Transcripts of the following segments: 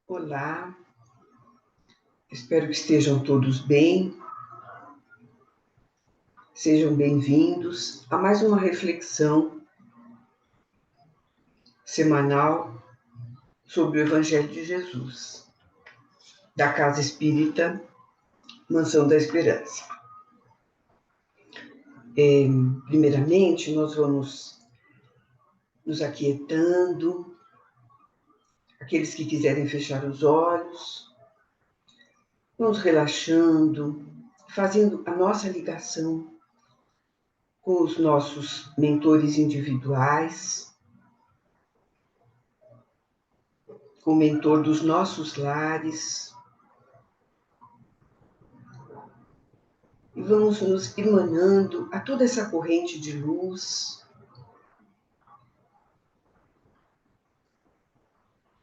Olá, espero que estejam todos bem. Sejam bem-vindos a mais uma reflexão semanal sobre o Evangelho de Jesus, da Casa Espírita Mansão da Esperança. Primeiramente, nós vamos nos aquietando, aqueles que quiserem fechar os olhos, vamos relaxando, fazendo a nossa ligação com os nossos mentores individuais, com o mentor dos nossos lares, e vamos nos emanando a toda essa corrente de luz,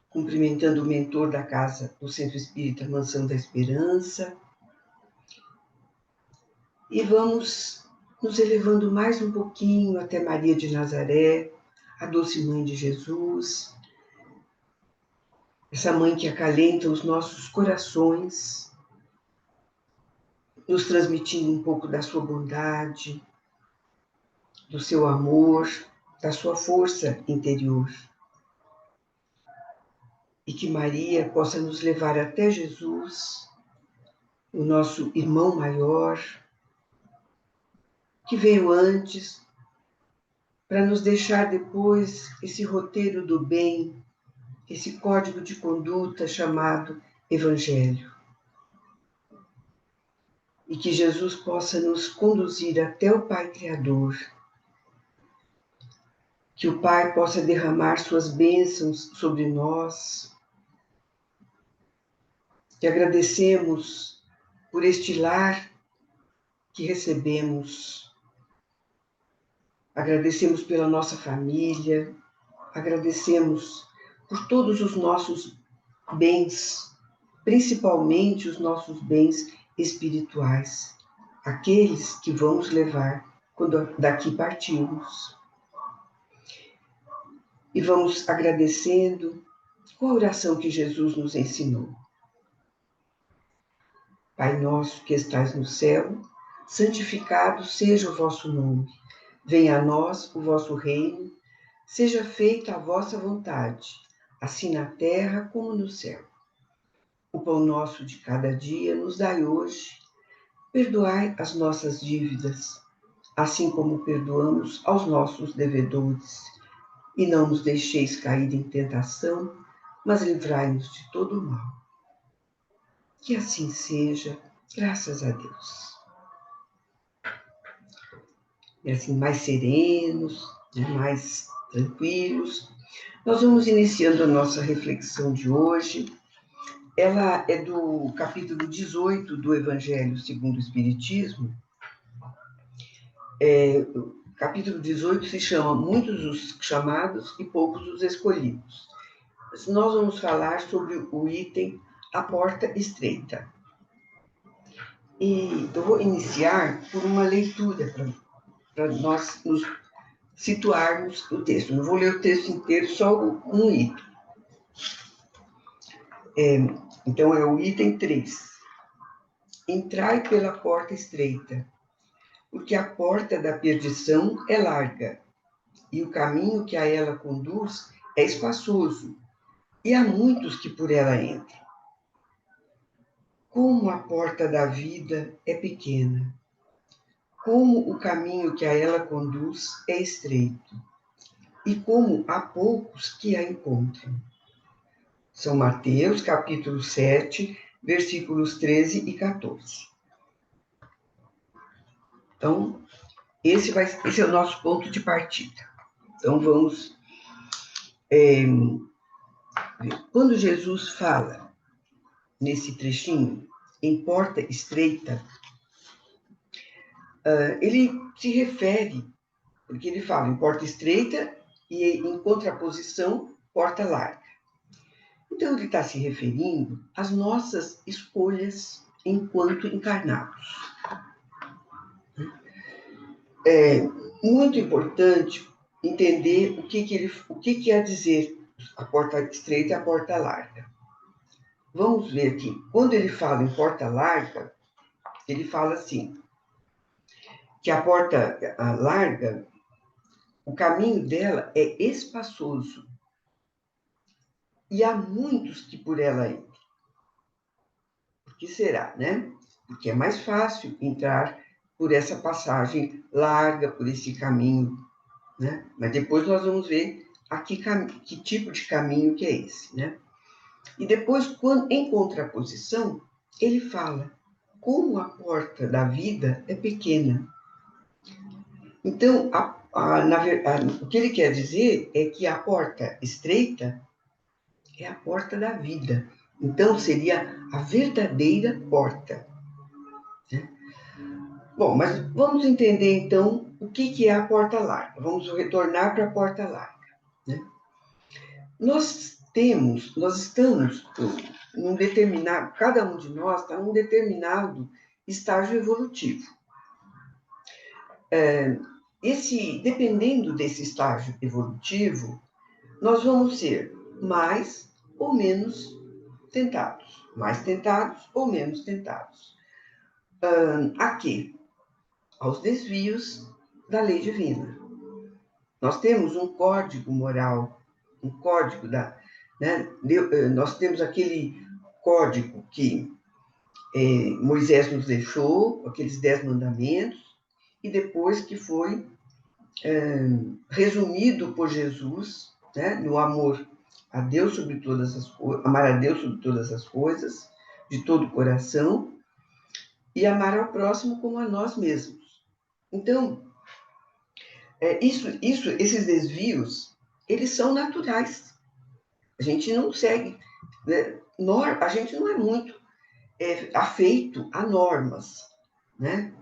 cumprimentando o mentor da casa do Centro Espírita Mansão da Esperança, e vamos nos elevando mais um pouquinho até Maria de Nazaré, a doce mãe de Jesus, essa mãe que acalenta os nossos corações, nos transmitindo um pouco da sua bondade, do seu amor, da sua força interior. E que Maria possa nos levar até Jesus, o nosso irmão maior, que veio antes, para nos deixar depois esse roteiro do bem, esse código de conduta chamado Evangelho. E que Jesus possa nos conduzir até o Pai Criador, que o Pai possa derramar suas bênçãos sobre nós. Que agradecemos por este lar que recebemos. Agradecemos pela nossa família, agradecemos por todos os nossos bens, principalmente os nossos bens espirituais, aqueles que vamos levar quando daqui partirmos. E vamos agradecendo com a oração que Jesus nos ensinou. Pai nosso que estais no céu, santificado seja o vosso nome. Venha a nós o vosso reino, seja feita a vossa vontade, assim na terra como no céu. O pão nosso de cada dia nos dai hoje. Perdoai as nossas dívidas, assim como perdoamos aos nossos devedores. E não nos deixeis cair em tentação, mas livrai-nos de todo o mal. Que assim seja, graças a Deus. E assim, mais serenos, mais tranquilos, nós vamos iniciando a nossa reflexão de hoje. Ela é do capítulo 18 do Evangelho segundo o Espiritismo. O capítulo 18 se chama Muitos os chamados e poucos os escolhidos. Nós vamos falar sobre o item A Porta Estreita. E eu vou iniciar por uma leitura para nós nos situarmos no texto. Não vou ler o texto inteiro, só um item. Então, é o item 3. Entrai pela porta estreita, porque a porta da perdição é larga, e o caminho que a ela conduz é espaçoso, e há muitos que por ela entram. Como a porta da vida é pequena, como o caminho que a ela conduz é estreito, e como há poucos que a encontram. São Mateus, capítulo 7, versículos 13 e 14. Então, esse é o nosso ponto de partida. Então, vamos ver. Quando Jesus fala, nesse trechinho, em porta estreita, ele se refere, porque ele fala em porta estreita e, em contraposição, porta larga. Então, ele está se referindo às nossas escolhas enquanto encarnados. É muito importante entender o que quer dizer a porta estreita e a porta larga. vamos ver aqui, quando ele fala em porta larga, ele fala assim, que a porta larga, o caminho dela é espaçoso, e há muitos que por ela entram. Por que será, né? Porque é mais fácil entrar por essa passagem larga, por esse caminho, né? Mas depois nós vamos ver que tipo de caminho que é esse, né? E depois, quando, em contraposição, ele fala como a porta da vida é pequena. Então, o que ele quer dizer é que a porta estreita é a porta da vida. Então, seria a verdadeira porta. Né? Bom, mas vamos entender então o que é a porta larga. Vamos retornar para a porta larga. Né? Nós estamos num determinado, cada um de nós está num determinado estágio evolutivo. Dependendo desse estágio evolutivo, nós vamos ser mais ou menos tentados, mais tentados ou menos tentados. A quê? Aos desvios da lei divina. Nós temos um código moral, um código né, nós temos aquele código que Moisés nos deixou, aqueles 10 mandamentos, e depois que foi resumido por Jesus, né, no amor a Deus sobre todas as coisas, amar a Deus sobre todas as coisas, de todo o coração, e amar ao próximo como a nós mesmos. Então, esses desvios, eles são naturais. A gente não segue, né? A gente não é muito afeito a normas, né?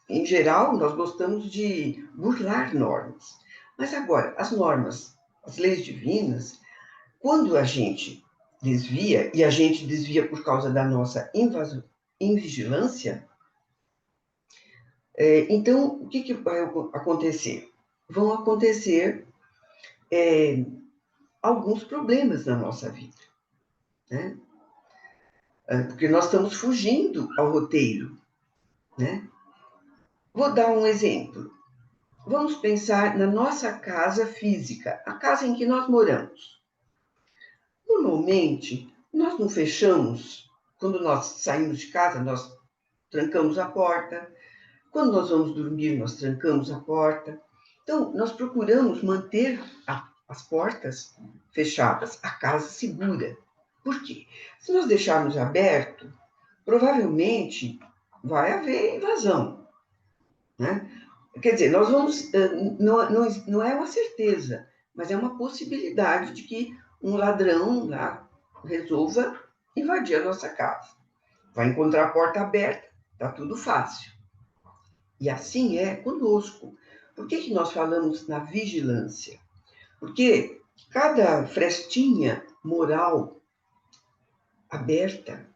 Em geral, nós gostamos de burlar normas. Mas agora, as normas, as leis divinas, quando a gente desvia, e a gente desvia por causa da nossa invigilância, então, o que vai acontecer? Vão acontecer alguns problemas na nossa vida, né? Porque nós estamos fugindo ao roteiro, né? Vou dar um exemplo. Vamos pensar na nossa casa física, a casa em que nós moramos. Normalmente, nós não fechamos, quando nós saímos de casa, nós trancamos a porta. Quando nós vamos dormir, nós trancamos a porta. Então, nós procuramos manter as portas fechadas, a casa segura. Por quê? Se nós deixarmos aberto, provavelmente vai haver invasão, né? Quer dizer, nós vamos, não é uma certeza, mas é uma possibilidade de que um ladrão lá resolva invadir a nossa casa. Vai encontrar a porta aberta, está tudo fácil. E assim é conosco. Por que nós falamos na vigilância? Porque cada frestinha moral aberta,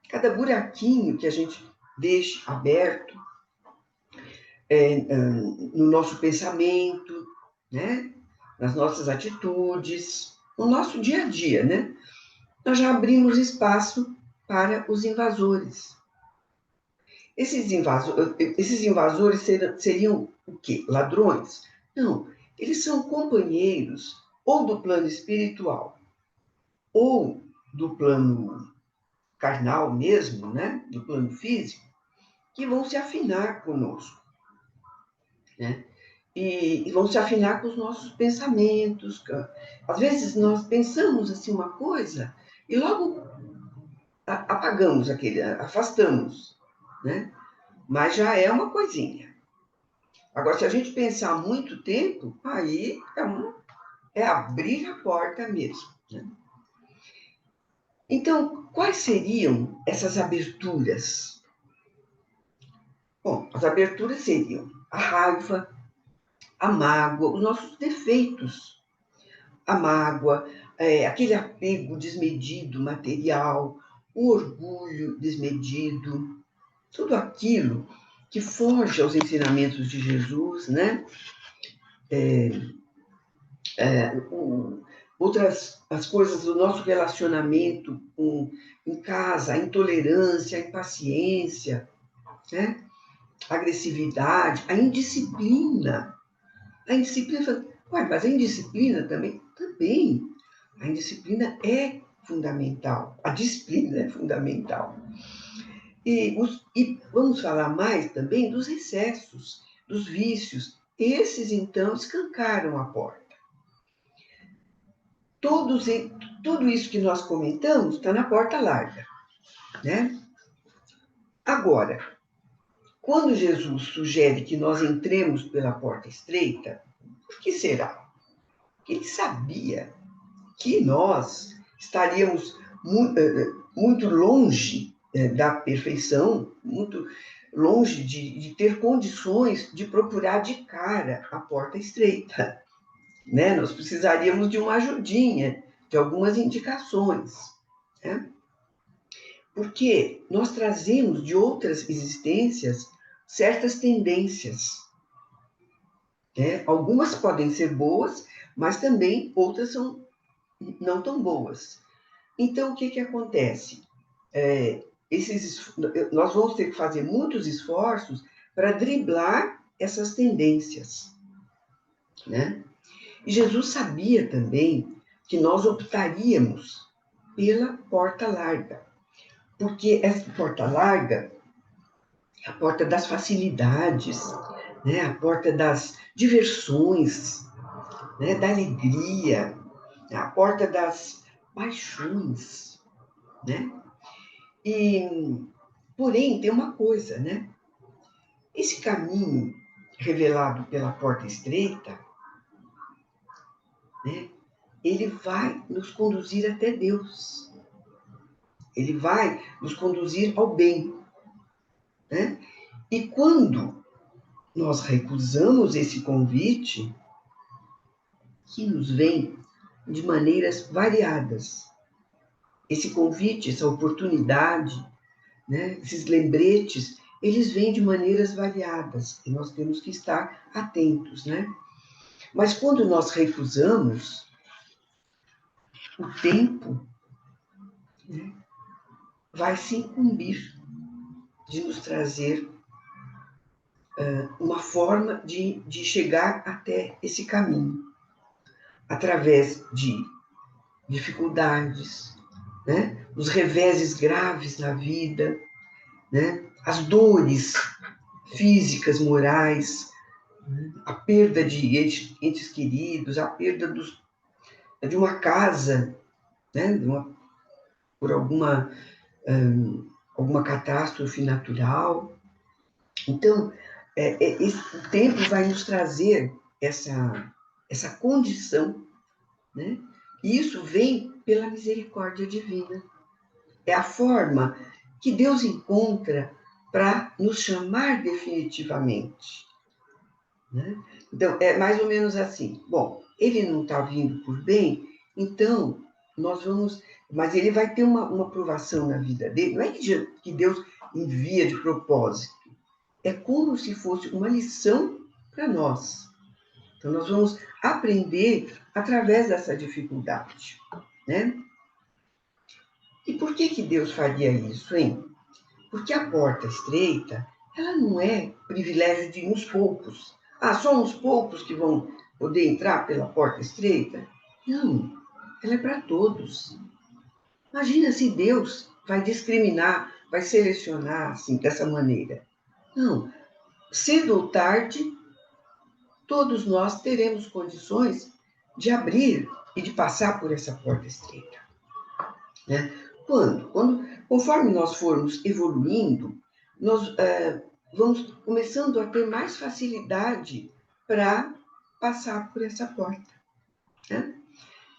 cada buraquinho que a gente deixa aberto no nosso pensamento, né? Nas nossas atitudes, no nosso dia a dia, né? Nós já abrimos espaço para os invasores. Esses invasores seriam o quê? Ladrões? Não, eles são companheiros ou do plano espiritual ou do plano carnal mesmo, né? Do plano físico, que vão se afinar conosco, né? E vão se afinar com os nossos pensamentos. Às vezes nós pensamos assim uma coisa e logo apagamos afastamos, né? Mas já é uma coisinha. Agora, se a gente pensar muito tempo, aí é abrir a porta mesmo, né? Então, quais seriam essas aberturas? Bom, as aberturas seriam a raiva, a mágoa, os nossos defeitos, a mágoa, aquele apego desmedido material, o orgulho desmedido, tudo aquilo que foge aos ensinamentos de Jesus, né? as coisas do nosso relacionamento em casa, a intolerância, a impaciência, né? A agressividade, a indisciplina. A indisciplina, ué, mas a indisciplina também? Também. A indisciplina é fundamental. A disciplina é fundamental. E vamos falar mais também dos excessos, dos vícios. Esses, então, escancaram a porta. Tudo isso que nós comentamos está na porta larga, né? Agora, quando Jesus sugere que nós entremos pela porta estreita, por que será? Porque ele sabia que nós estaríamos muito longe da perfeição, muito longe de ter condições de procurar de cara a porta estreita, né? Nós precisaríamos de uma ajudinha, de algumas indicações, né? Porque nós trazemos de outras existências certas tendências, né? Algumas podem ser boas, mas também outras são não tão boas. Então, o que acontece? Nós vamos ter que fazer muitos esforços para driblar essas tendências, né? E Jesus sabia também que nós optaríamos pela porta larga, porque essa porta larga é a porta das facilidades, né? A porta das diversões, né? Da alegria, a porta das paixões, né? Porém, tem uma coisa, né? Esse caminho revelado pela porta estreita, né? Ele vai nos conduzir até Deus. Ele vai nos conduzir ao bem, né? E quando nós recusamos esse convite, que nos vem de maneiras variadas, esse convite, essa oportunidade, né? Esses lembretes, eles vêm de maneiras variadas e nós temos que estar atentos, né? Mas quando nós recusamos, o tempo, né, vai se incumbir de nos trazer uma forma de chegar até esse caminho, através de dificuldades, né? Os reveses graves na vida, né? As dores físicas, morais, né? A perda de entes queridos, a perda de uma casa, né? Por alguma catástrofe natural. Então, o tempo vai nos trazer essa condição, né? E isso vem pela misericórdia divina. É a forma que Deus encontra para nos chamar definitivamente, né? Então, é mais ou menos assim. Bom, ele não está vindo por bem, então nós vamos... Mas ele vai ter uma provação na vida dele. Não é que Deus envia de propósito. É como se fosse uma lição para nós. Então, nós vamos aprender através dessa dificuldade, né? E por que Deus faria isso, hein? Porque a porta estreita, ela não é privilégio de uns poucos. Ah, só uns poucos que vão poder entrar pela porta estreita? Não, ela é para todos. Imagina se Deus vai discriminar, vai selecionar assim, dessa maneira. Não, cedo ou tarde, todos nós teremos condições de abrir e de passar por essa porta estreita, né? Conforme nós formos evoluindo, nós vamos começando a ter mais facilidade para passar por essa porta, né?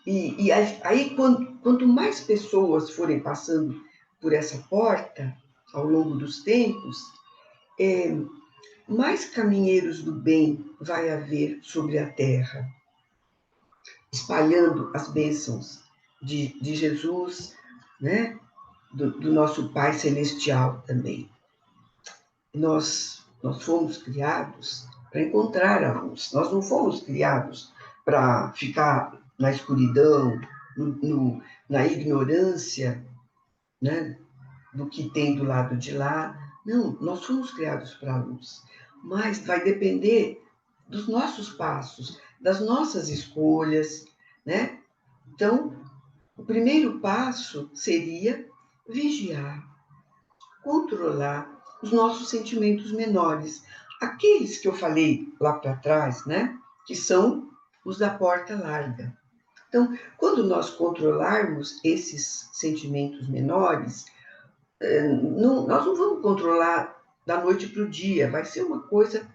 E aí, quanto mais pessoas forem passando por essa porta ao longo dos tempos, mais caminheiros do bem vai haver sobre a terra, espalhando as bênçãos de Jesus, né? Do nosso Pai Celestial também. Nós fomos criados para encontrar a luz. Nós não fomos criados para ficar na escuridão, na ignorância, né, do que tem do lado de lá. Não, nós fomos criados para a luz. Mas vai depender dos nossos passos, das nossas escolhas, né? Então, o primeiro passo seria vigiar, controlar os nossos sentimentos menores, aqueles que eu falei lá para trás, né? Que são os da porta larga. Então, quando nós controlarmos esses sentimentos menores, nós não vamos controlar da noite para o dia, vai ser uma coisa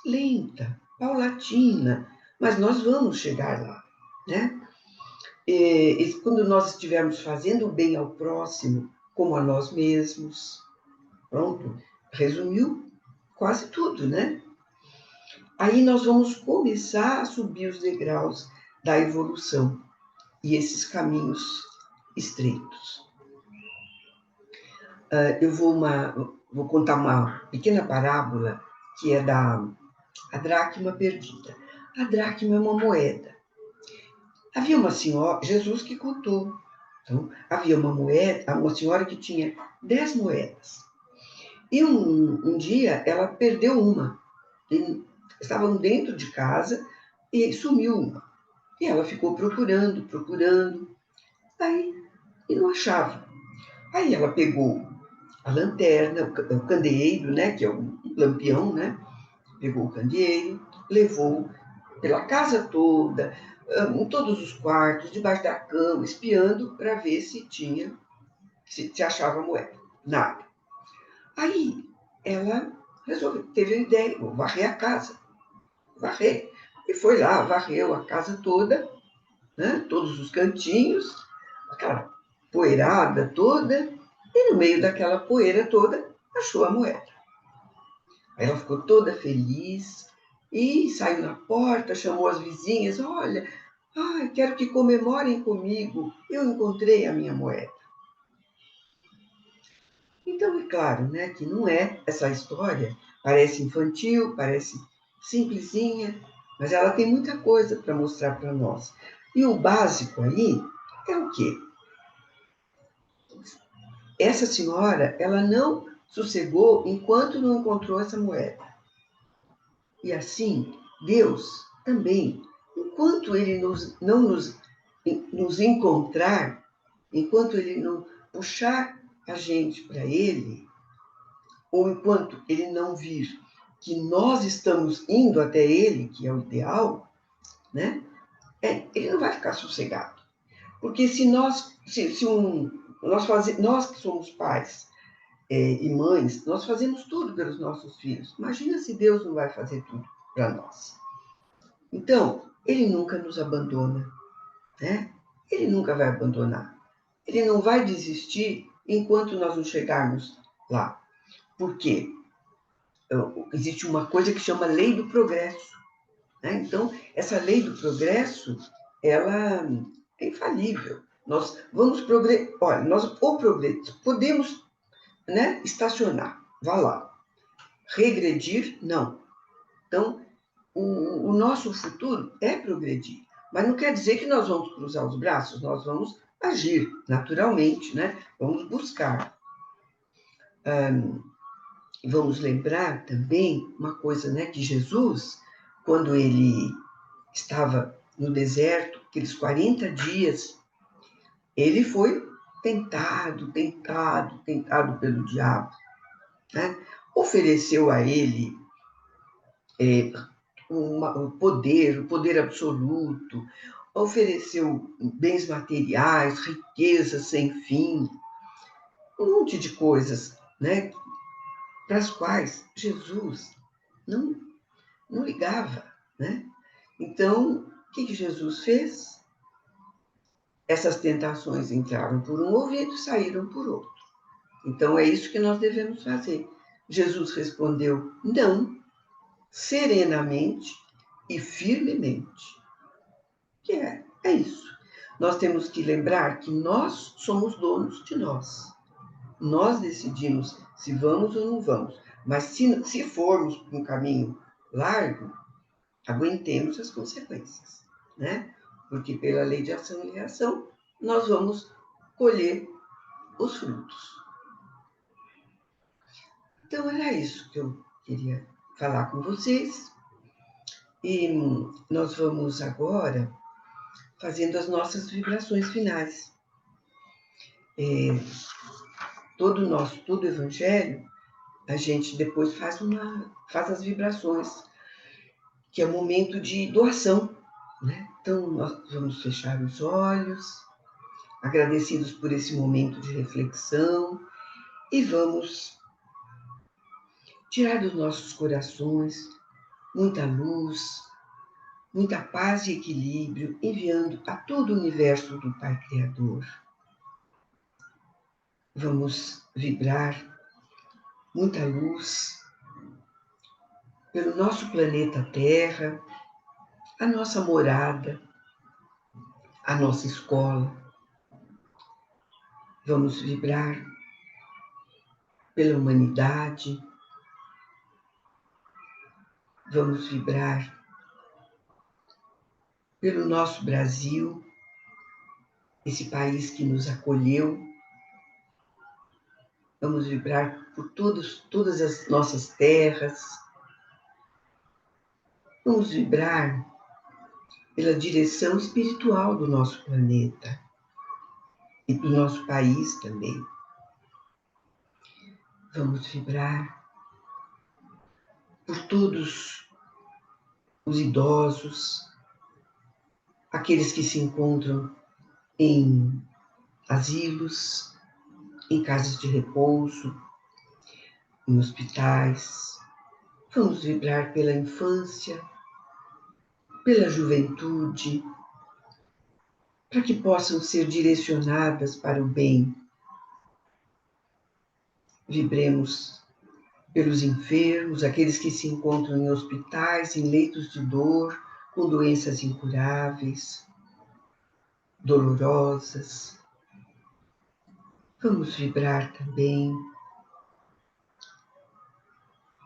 lenta, paulatina, mas nós vamos chegar lá, né? E quando nós estivermos fazendo o bem ao próximo, como a nós mesmos, pronto, resumiu quase tudo, né? Aí nós vamos começar a subir os degraus da evolução e esses caminhos estreitos. Eu vou contar uma pequena parábola que é da a dracma perdida. A dracma é uma moeda. Havia uma senhora, Jesus que contou. Então, havia uma senhora que tinha 10 moedas. E um dia ela perdeu uma. Estavam dentro de casa e sumiu uma. E ela ficou procurando, aí e não achava. Aí ela pegou a lanterna, o candeeiro, né, que é o lampião, né? Pegou o candeeiro, levou pela casa toda, em todos os quartos, debaixo da cama, espiando para ver se achava moeda. Nada. Aí ela teve a ideia, vou varrer a casa. Varrer. E foi lá, varreu a casa toda, né, todos os cantinhos, aquela poeirada toda, e no meio daquela poeira toda achou a moeda. Aí ela ficou toda feliz e saiu na porta, chamou as vizinhas, olha, quero que comemorem comigo, eu encontrei a minha moeda. Então, é claro, né, que não é essa história, parece infantil, parece simplesinha, mas ela tem muita coisa para mostrar para nós. E o básico aí é o quê? Essa senhora, ela não sossegou enquanto não encontrou essa moeda. E assim, Deus também, enquanto Ele não nos encontrar, enquanto Ele não puxar a gente para Ele, ou enquanto Ele não vir que nós estamos indo até Ele, que é o ideal, né? Ele não vai ficar sossegado. Porque se nós, nós que somos pais e mães, nós fazemos tudo pelos nossos filhos. Imagina se Deus não vai fazer tudo para nós. Então, ele nunca nos abandona, né? Ele nunca vai abandonar. Ele não vai desistir enquanto nós não chegarmos lá. Por quê? Existe uma coisa que chama lei do progresso, né? Então, essa lei do progresso, ela é infalível. Nós vamos progredir. Olha, podemos, né, estacionar, vá lá. Regredir, não. Então, o nosso futuro é progredir. Mas não quer dizer que nós vamos cruzar os braços, nós vamos agir naturalmente, né? Vamos buscar. Vamos lembrar também uma coisa, né? Que Jesus, quando ele estava no deserto, aqueles 40 dias, ele foi tentado pelo diabo, né? Ofereceu a ele o poder absoluto, ofereceu bens materiais, riquezas sem fim, um monte de coisas, né, para as quais Jesus não, não ligava, né? Então, o que Jesus fez? Essas tentações entraram por um ouvido e saíram por outro. Então, é isso que nós devemos fazer. Jesus respondeu não, serenamente e firmemente. Que é isso. Nós temos que lembrar que nós somos donos de nós. Nós decidimos se vamos ou não vamos. Mas se formos por um caminho largo, aguentemos as consequências, né? porque pela lei de ação e reação nós vamos colher os frutos. Então era isso que eu queria falar com vocês. E nós vamos agora fazendo as nossas vibrações finais. Todo o evangelho, a gente depois faz as vibrações, que é o momento de doação, né? Então, nós vamos fechar os olhos, agradecidos por esse momento de reflexão, e vamos tirar dos nossos corações muita luz, muita paz e equilíbrio, enviando a todo o universo do Pai Criador. Vamos vibrar muita luz pelo nosso planeta Terra, a nossa morada, a nossa escola. Vamos vibrar pela humanidade. Vamos vibrar pelo nosso Brasil, esse país que nos acolheu. Vamos vibrar por todas as nossas terras. Vamos vibrar pela direção espiritual do nosso planeta e do nosso país também. Vamos vibrar por todos os idosos, aqueles que se encontram em asilos, em casas de repouso, em hospitais. Vamos vibrar pela infância, pela juventude, para que possam ser direcionadas para o bem. Vibremos pelos enfermos, aqueles que se encontram em hospitais, em leitos de dor, com doenças incuráveis, dolorosas. Vamos vibrar também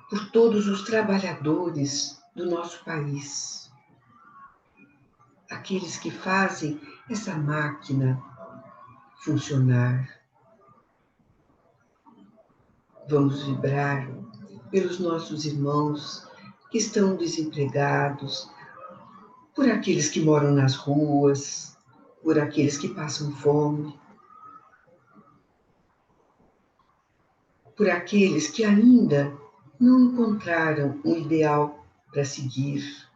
por todos os trabalhadores do nosso país, aqueles que fazem essa máquina funcionar. Vamos vibrar pelos nossos irmãos que estão desempregados, por aqueles que moram nas ruas, por aqueles que passam fome, por aqueles que ainda não encontraram um ideal para seguir.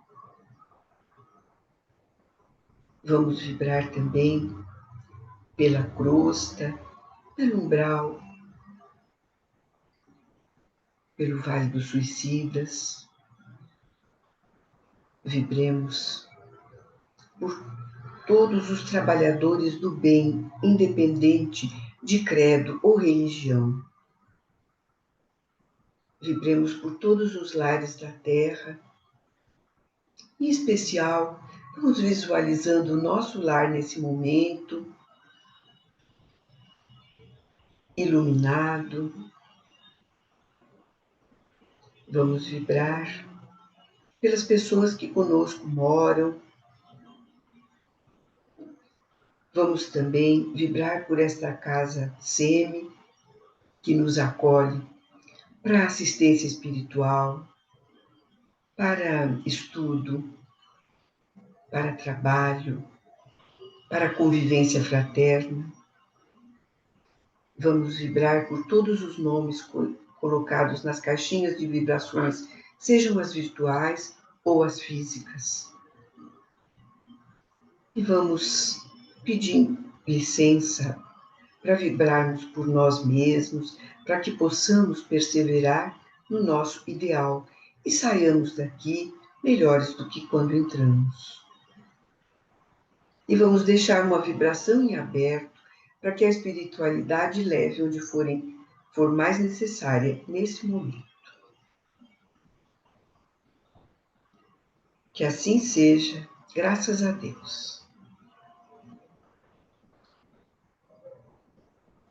Vamos vibrar também pela crosta, pelo umbral, pelo Vale dos Suicidas. Vibremos por todos os trabalhadores do bem, independente de credo ou religião. Vibremos por todos os lares da Terra. Em especial, vamos visualizando o nosso lar nesse momento, iluminado. Vamos vibrar pelas pessoas que conosco moram. Vamos também vibrar por esta casa SEMI, que nos acolhe para assistência espiritual, para estudo, para trabalho, para convivência fraterna. Vamos vibrar por todos os nomes colocados nas caixinhas de vibrações, sejam as virtuais ou as físicas. E vamos pedir licença para vibrarmos por nós mesmos, para que possamos perseverar no nosso ideal e saiamos daqui melhores do que quando entramos. E vamos deixar uma vibração em aberto para que a espiritualidade leve onde for mais necessária nesse momento. Que assim seja, graças a Deus.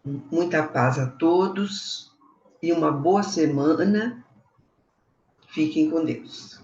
Muita paz a todos e uma boa semana. Fiquem com Deus.